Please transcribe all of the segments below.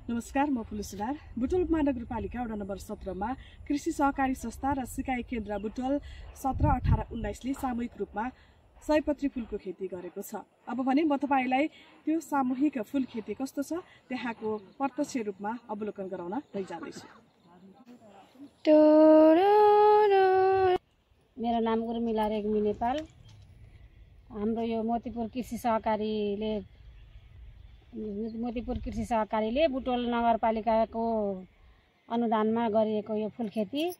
नमस्कार, म फुलु सुनार। बुटोल महानगरपालिका वडा नम्बर 17 मा कृषि सहकारी संस्था र सिकाइ केन्द्र बुटोल 17, 18, 19 ले सामूहिक रूपमा सयपत्री फूलको खेती गरेको छ। अब भने म तपाईलाई त्यो सामूहिक फूल खेती कस्तो छ त्यहाँको प्रत्यक्ष रूपमा अवलोकन गराउन लैजाँदैछु। मेरो नाम उर्मिला रेग्मी नेपाल। हाम्रो यो मोतीपुर कृषि सहकारीले बुटोल नगरपालिकाको अनुदानमा गरिएको यो फूल खेती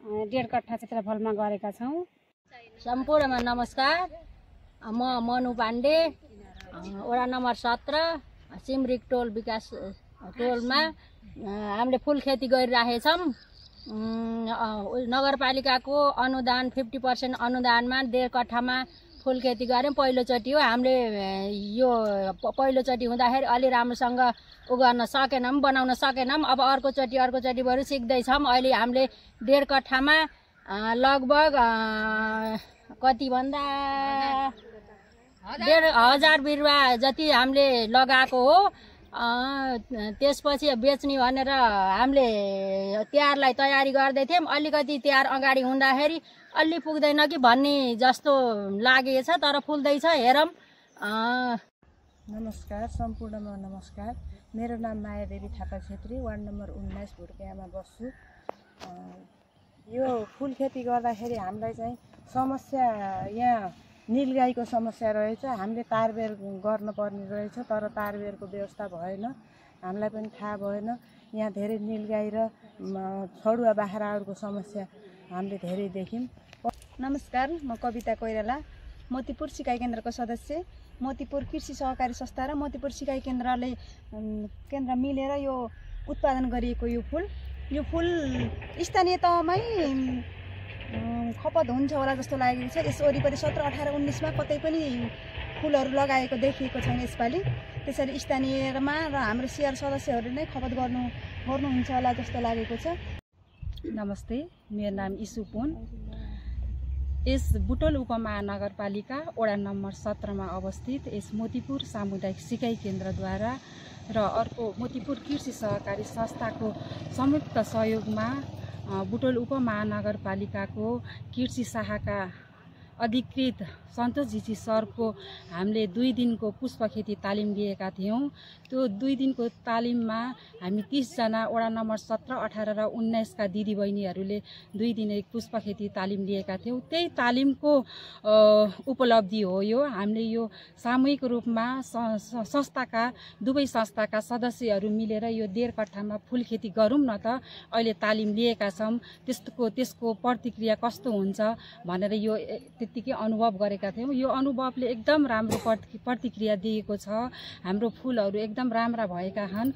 1.5 कट्ठा क्षेत्रफलमा गरेका छौं। सम्पूर्णमा नमस्कार। म मनु पाण्डे, वडा नम्बर 17 सिमरिक टोल विकास टोलमा हामीले फूल खेती गरिरहेछौं। नगरपालिकाको अनुदान 50% अनुदानमा 1.5 कट्ठामा फूल खेती गर्यौं। पहिलोचोटि हो हामीले यो पहिलोचोटि हुँदाखेरि अलि राम्रोसँग गर्न सकेनौं, बनाउन सकेनौं। अब अर्कोचोटि बरु सिक्दैछौं। अहिले हामीले 1.5 कट्ठामा लगभग कति भन्दा 1,500 बिरुवा जति हामीले लगाएको हो। त्यसपछि बेच्ने भनेर हामीले तिहारलाई तयारी गर्दै थियौं। अलिकति तिहार अगाडि हुँदाखेरि अलि पुग्दैन कि भन्ने जस्तो लागेछ, तर फुल्दैछ, हेरौं। नमस्कार, सम्पूर्णमा नमस्कार। मेरो नाम मायादेवी थापा छेत्री, वार्ड नम्बर 19 भुर्कियामा बस्छु। यो फूल खेती गर्दाखेरि हामीलाई चाहिँ समस्या यहाँ नीलगाईको समस्या रहेछ। हामीले तारबेर गर्न पर्ने रहेछ, तर तारबेरको व्यवस्था भएन। हामीलाई पनि थाहा भएन। यहाँ धेरै नीलगाई र छडुवा बाख्राहरूको समस्या हामीले धेरै देख्यौं। नमस्कार, म कविता कोइराला, मोतीपुर सिकाइ केन्द्रको सदस्य। मोतीपुर कृषि सहकारी संस्था र मोतीपुर सिकाइ केन्द्र मिलेर यो उत्पादन गरिएको यो फूल स्थानीय तहमै खपत हुन्छ होला जस्तो लागेको छ। यस वरिपरि 17, 18, 19 मा कतै पनि फूलहरू लगाएको देखिएको छैन यसपालि। त्यसैले स्थानीयमा र हाम्रो सिआर सदस्यहरूले नै खपत गर्नुहुन्छ होला जस्तो लागेको छ। नमस्ते, मेरो नाम इसु पुन। यस बुटोल उपमहानगरपालिका वडा नम्बर 17 मा अवस्थित यस मोतीपुर सामुदायिक सिकाइ केन्द्रद्वारा र अर्को मोतीपुर कृषि सहकारी संस्थाको संयुक्त सहयोगमा बुटोल उपमहानगरपालिकाको कृषि शाखाका अधिकृत सन्तोष जीजी सरको हामीले 2 दिनको पुष्प खेती तालिम लिएका थियौं। त्यो 2 दिनको तालिममा हामी 30 जना वडा नम्बर 17, 18 र 19 का दिदीबहिनीहरूले 2 दिन पुष्प खेती तालिम लिएका थियौं। त्यही तालिमको उपलब्धि हो यो। हामीले यो सामूहिक रूपमा संस्थाका दुवै संस्थाका सदस्यहरू मिलेर यो 1.5 कट्ठामा फूल खेती गरौँ न त, अहिले तालिम लिएका छौं, त्यसको प्रतिक्रिया कस्तो हुन्छ भनेर यो त्यतिकै अनुभव गरेका थियौं। यो अनुभवले एकदम राम्रो प्रतिक्रिया दिएको छ। हाम्रो फूलहरू एकदम राम्रा भएका छन्।